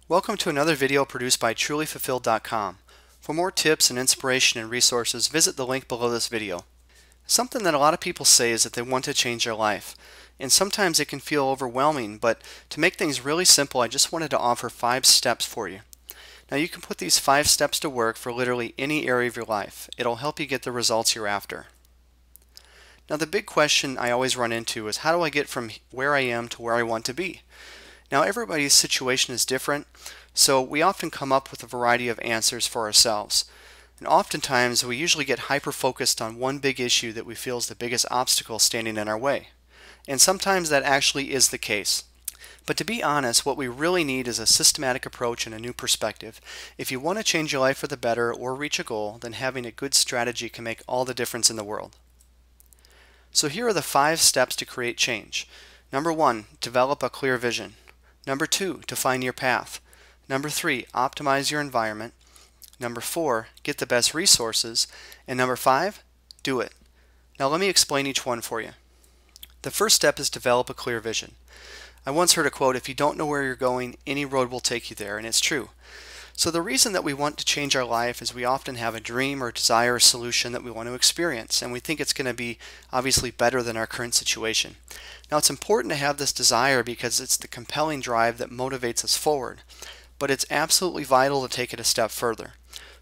Welcome to another video produced by trulyfulfilled.com. For more tips and inspiration and resources, visit the link below this video. Something that a lot of people say is that they want to change their life. And sometimes it can feel overwhelming, but to make things really simple, I just wanted to offer 5 steps for you. Now you can put these 5 steps to work for literally any area of your life. It'll help you get the results you're after. Now the big question I always run into is, how do I get from where I am to where I want to be? Now everybody's situation is different, so we often come up with a variety of answers for ourselves. And oftentimes we usually get hyper-focused on one big issue that we feel is the biggest obstacle standing in our way. And sometimes that actually is the case. But to be honest, what we really need is a systematic approach and a new perspective. If you want to change your life for the better or reach a goal, then having a good strategy can make all the difference in the world. So here are the 5 steps to create change. Number 1, develop a clear vision. Number 2, define your path. Number 3, optimize your environment. Number 4, get the best resources. And number 5, do it. Now let me explain each one for you. The first step is develop a clear vision. I once heard a quote, "If you don't know where you're going, any road will take you there," and it's true. So the reason that we want to change our life is we often have a dream or desire or solution that we want to experience, and we think it's going to be obviously better than our current situation. Now it's important to have this desire because it's the compelling drive that motivates us forward, but it's absolutely vital to take it a step further.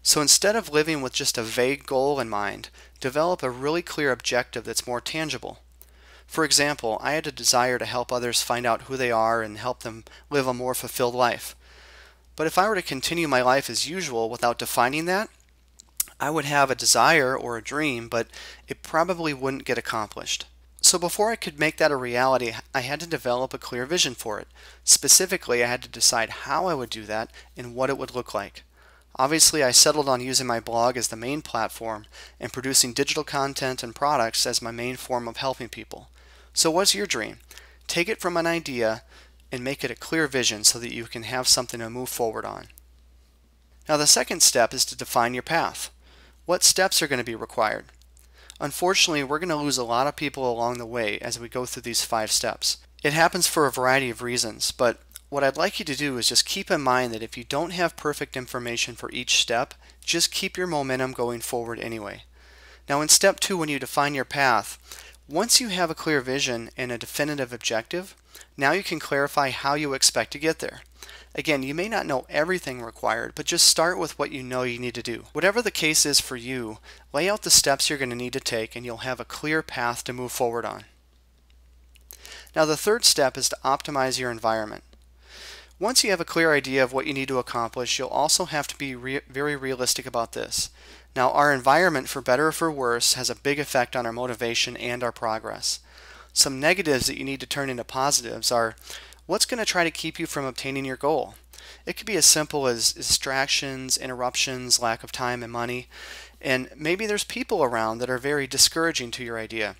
So instead of living with just a vague goal in mind, develop a really clear objective that's more tangible. For example, I had a desire to help others find out who they are and help them live a more fulfilled life. But if I were to continue my life as usual without defining that, I would have a desire or a dream, but it probably wouldn't get accomplished. So before I could make that a reality, I had to develop a clear vision for it. Specifically, I had to decide how I would do that and what it would look like. Obviously, I settled on using my blog as the main platform and producing digital content and products as my main form of helping people. So what's your dream? Take it from an idea and make it a clear vision so that you can have something to move forward on. Now the second step is to define your path. What steps are going to be required? Unfortunately, we're going to lose a lot of people along the way as we go through these 5 steps. It happens for a variety of reasons, but what I'd like you to do is just keep in mind that if you don't have perfect information for each step, just keep your momentum going forward anyway. Now in step 2, when you define your path, once you have a clear vision and a definitive objective, now you can clarify how you expect to get there. Again, you may not know everything required, but just start with what you know you need to do. Whatever the case is for you, lay out the steps you're going to need to take and you'll have a clear path to move forward on. Now the third step is to optimize your environment. Once you have a clear idea of what you need to accomplish, you'll also have to be very realistic about this. Now our environment, for better or for worse, has a big effect on our motivation and our progress. Some negatives that you need to turn into positives are, what's going to try to keep you from obtaining your goal? It could be as simple as distractions, interruptions, lack of time and money, and maybe there's people around that are very discouraging to your idea.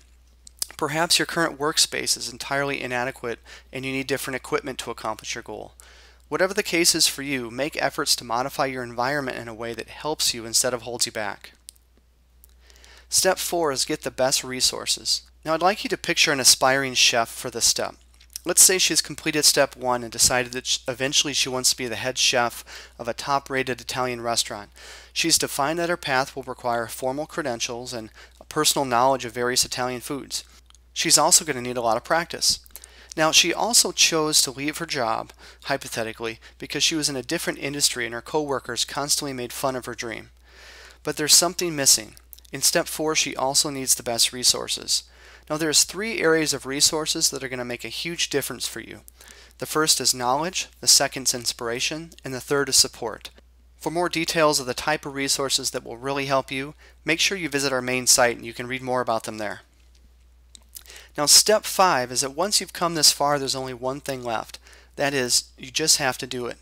Perhaps your current workspace is entirely inadequate and you need different equipment to accomplish your goal. Whatever the case is for you, make efforts to modify your environment in a way that helps you instead of holds you back. Step 4 is get the best resources. Now I'd like you to picture an aspiring chef for this step. Let's say she's completed step 1 and decided that eventually she wants to be the head chef of a top-rated Italian restaurant. She's defined that her path will require formal credentials and a personal knowledge of various Italian foods. She's also going to need a lot of practice. Now she also chose to leave her job, hypothetically, because she was in a different industry and her co-workers constantly made fun of her dream. But there's something missing. In step 4, she also needs the best resources. Now there's 3 areas of resources that are going to make a huge difference for you. The first is knowledge, the second is inspiration, and the third is support. For more details of the type of resources that will really help you, make sure you visit our main site and you can read more about them there. Now step 5 is that once you've come this far, there's only one thing left. That is, you just have to do it.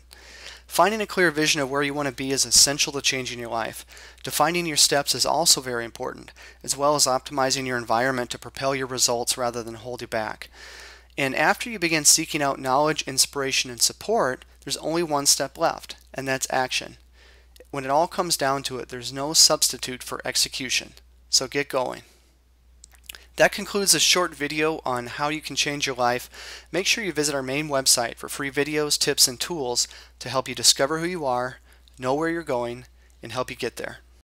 Finding a clear vision of where you want to be is essential to changing your life. Defining your steps is also very important, as well as optimizing your environment to propel your results rather than hold you back. And after you begin seeking out knowledge, inspiration, and support, there's only one step left, and that's action. When it all comes down to it, there's no substitute for execution. So get going. That concludes this short video on how you can change your life. Make sure you visit our main website for free videos, tips, and tools to help you discover who you are, know where you're going, and help you get there.